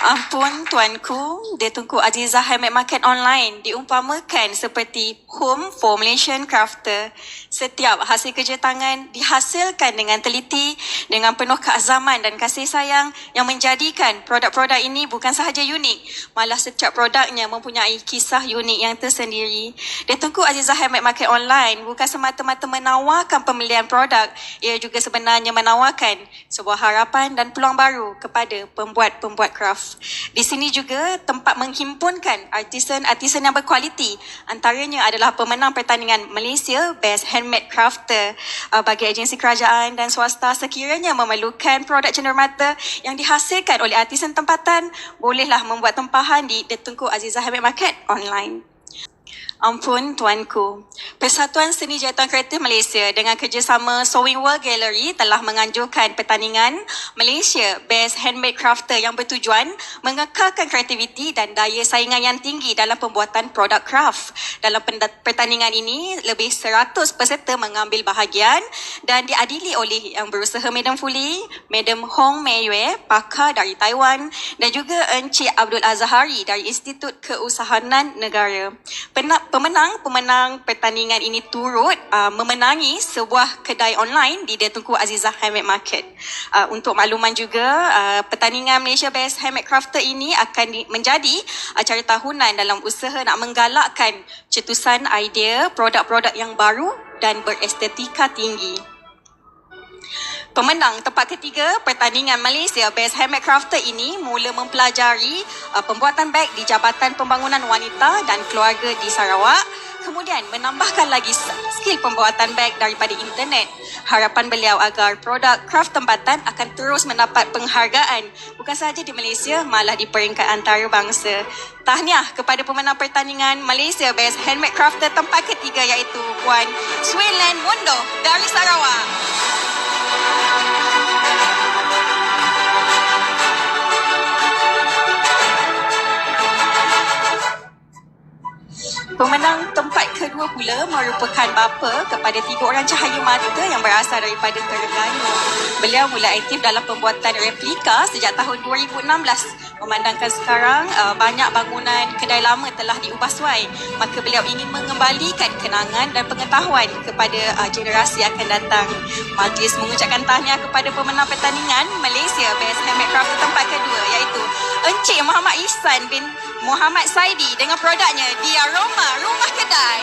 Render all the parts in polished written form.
Ampun tuanku, dia Tunku Azizah Handmade Market Online diumpamakan seperti home for Malaysian crafter. Setiap hasil kerja tangan dihasilkan dengan teliti, dengan penuh keazaman dan kasih sayang yang menjadikan produk-produk ini bukan sahaja unik, malah setiap produknya mempunyai kisah unik yang tersendiri. Dia Tunku Azizah Handmade Market Online bukan semata-mata menawarkan pembelian produk, ia juga sebenarnya menawarkan sebuah harapan dan peluang baru kepada pembuat-pembuat kraf. Di sini juga tempat menghimpunkan artisan-artisan yang berkualiti. Antaranya adalah pemenang pertandingan Malaysia Best Handmade Crafter. Bagi agensi kerajaan dan swasta sekiranya memerlukan produk cenderamata yang dihasilkan oleh artisan tempatan, bolehlah membuat tempahan di Tunku Azizah Handmade Market Online. Ampun tuanku, Persatuan Seni Jahitan Kreatif Malaysia dengan kerjasama Sewing World Gallery telah menganjurkan pertandingan Malaysia Best Handmade Crafter yang bertujuan mengekalkan kreativiti dan daya saingan yang tinggi dalam pembuatan produk kraf. Dalam pertandingan ini, lebih 100 peserta mengambil bahagian dan diadili oleh yang berusaha Madam Fuli, Madam Hong Mei Yue, pakar dari Taiwan dan juga Encik Abdul Azhari dari Institut Keusahanan Negara. Pemenang pertandingan ini turut memenangi sebuah kedai online di Tunku Azizah Handmade Market. Untuk makluman juga, pertandingan Malaysia Best Handmade Crafter ini akan menjadi acara tahunan dalam usaha nak menggalakkan cetusan idea produk-produk yang baru dan berestetika tinggi. Pemenang tempat ketiga pertandingan Malaysia Best Handmade Crafter ini mula mempelajari pembuatan beg di Jabatan Pembangunan Wanita dan Keluarga di Sarawak. Kemudian menambahkan lagi skill pembuatan beg daripada internet. Harapan beliau agar produk kraf tempatan akan terus mendapat penghargaan bukan sahaja di Malaysia, malah di peringkat antarabangsa. Tahniah kepada pemenang pertandingan Malaysia Best Handmade Crafter tempat ketiga iaitu Puan Swinland Mundo dari Sarawak. Pemenang tempat kedua pula merupakan bapa kepada 3 orang cahaya mata yang berasal daripada Terengganu. Beliau mula aktif dalam pembuatan replika sejak tahun 2016. Memandangkan sekarang banyak bangunan kedai lama telah diubah suai, maka beliau ingin mengembalikan kenangan dan pengetahuan kepada generasi akan datang. Majlis mengucapkan tahniah kepada pemenang pertandingan Malaysia Best Handmade Crafter tempat kedua iaitu Encik Muhammad Ihsan bin Muhammad Saidi dengan produknya Dia Roma Rumah Kedai.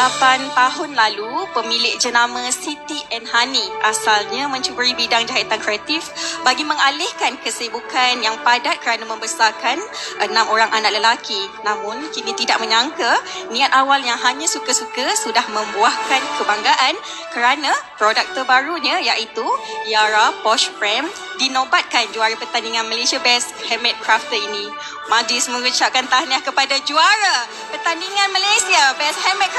8 tahun lalu, pemilik jenama Siti and Hani asalnya mencuburi bidang jahitan kreatif bagi mengalihkan kesibukan yang padat kerana membesarkan 6 orang anak lelaki. Namun, kini tidak menyangka niat awal yang hanya suka-suka sudah membuahkan kebanggaan kerana produk terbarunya iaitu Yara Posh Frame dinobatkan juara pertandingan Malaysia Best Handmade Crafter ini. Majlis mengucapkan tahniah kepada juara pertandingan Malaysia Best Handmade